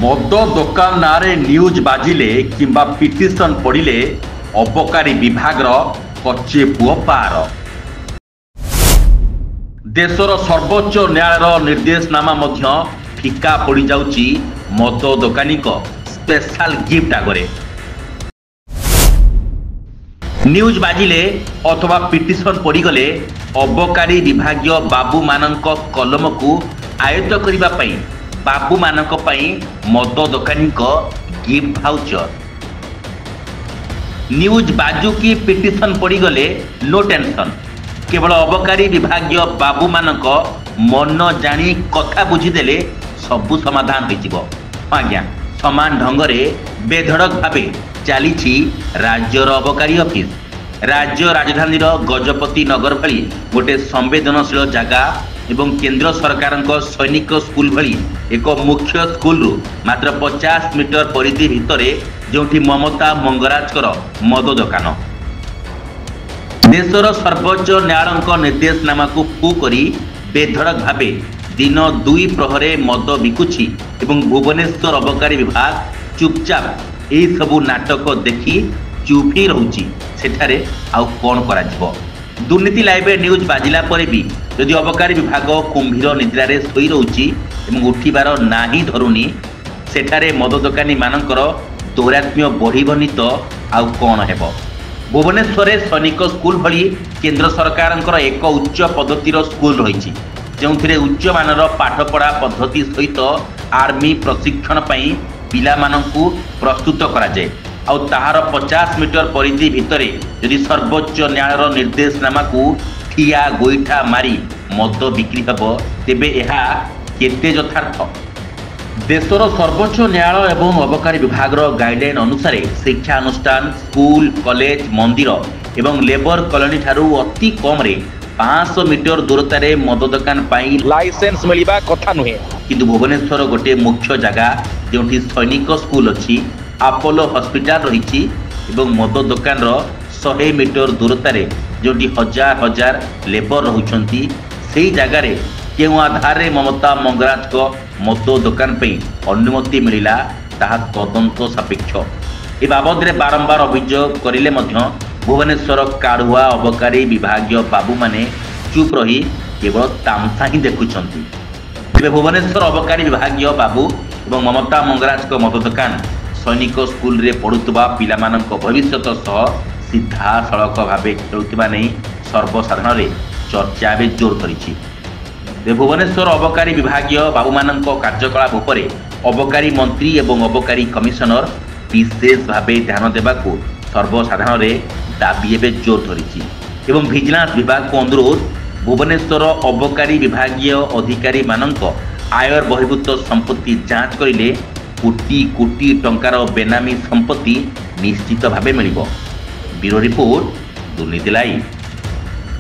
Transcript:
मद दोकान नारे न्यूज बाजिले किंबा पिटिशन पड़िले अबकारी विभाग कच्चे पुओ पार। देशर सर्वोच्च न्यायालय निर्देशनामा मध्य फिका पड़ जाउची मद दोकानी स्पेशल गिफ्ट आगरे। न्यूज बाजिले अथवा पिटिशन पड़गले अबकारी विभाग बाबू मानक कलम को आयत्त करने पाई बाबू मानक पाई मद दोकानी गिफ्ट भाउचर। न्यूज बाजू की पिटिशन पड़गले नो टेंशन, केवल अबकारी विभाग बाबू मानक मन जानी कथा बुझीदेले सबु समाधान हो आज्ञा। समान ढंगरे बेधड़क भावे चली राज्यर अबकारी ऑफिस। राज्य राजधानी गजपति नगर भली गोटे संवेदनशील जगह एवं केंद्र सरकार सैनिक स्कूल भली एक मुख्य स्कूल मात्र 50 मीटर परिधि भितर जो ममता मंगराजकर मद दोकान। देशर सर्वोच्च न्यायालय निर्देशनामा को फू करी बेधड़क भावे दिन 2 प्रहरे मद बिकुछि एवं भुवनेश्वर अबकारी विभाग चुपचाप यही सबू नाटक देखी चुप ही रोची। सेठारे आउ कौन करा दुर्नीति लाइव न्यूज बाजिला पर भी यदि अबकारी विभाग कुंभीर निद्रारे शोई रोची एवं उठिबार ना ही धरुनी, सेठारे मद दोकानी मानकर दौरात्म्य बढ़िबनी तो आउ कौन हेब। भुवनेश्वर सैनिक स्कूल भली केंद्र सरकार एक उच्च पद्धतिर स्कूल रही जो उच्च मानर पाठपढ़ा पद्धति सहित आर्मी प्रशिक्षण पाई पिला मानकु प्रस्तुत करा जाए। आउ ताहार 50 मीटर परिधि भितर यदि सर्वोच्च न्यायालय निर्देशनामा को ठिया गोईठा मारी मद बिक्री हेब तेबे एहा केते यथार्थ। देशर सर्वोच्च न्यायालय एवं अबकारी विभाग गाइडलाइन अनुसार शिक्षा अनुष्ठान स्कूल कॉलेज मंदिर एवं लेबर कॉलोनी ठारू अति कम रे 500 मीटर दूरतार मद दोकान पाई लाइसेंस मिलवा कथा नुहे। किंतु भुवनेश्वर गोटे मुख्य जगह जो सैनिक स्कूल अच्छी अपोलो हॉस्पिटल रही मद दोकान 100 मीटर दूरतार जो हजार हजार लेबर रहुचंती से जगार क्यों आधार ममता मंगराज को मद दोकान पे अनुमति मिला ताहा तदंत सापेक्ष। ए बाबद बारंबार अभियोग करिले मध्य भुवनेश्वर काढ़ुआ अबकारी विभाग बाबू माने चुप रही केवल तामसा ही देखुचंती। तेबे भुवनेश्वर अबकारी विभाग बाबू एवं ममता मंगराज को मद दोकान सैनिक स्कूल रे पढ़ुवा पिला मानक भविष्यत सह सीधा सड़क भावे खेलुवा नहीं सर्वसाधारण रे चर्चा भी जोर करिछि। भुवनेश्वर अबकारी विभाग बाबू मानक कार्यकलाप उपरे अबकारी मंत्री एवं अबकारी कमिशनर विशेष भावे ध्यान देबाकू सर्वसाधारण रे दाबी एवं जोर धरिछि एवं विजिलेंस विभाग को अनुरोध भुवनेश्वर अबकारी विभागीय अधिकारी मानक आयर बहिर्भूत संपत्ति जांच करिले कोटी कोटी टंकार बेनामी संपत्ति निश्चित भावे मिलिबो। ब्यूरो रिपोर्ट दुर्नीति लाइव।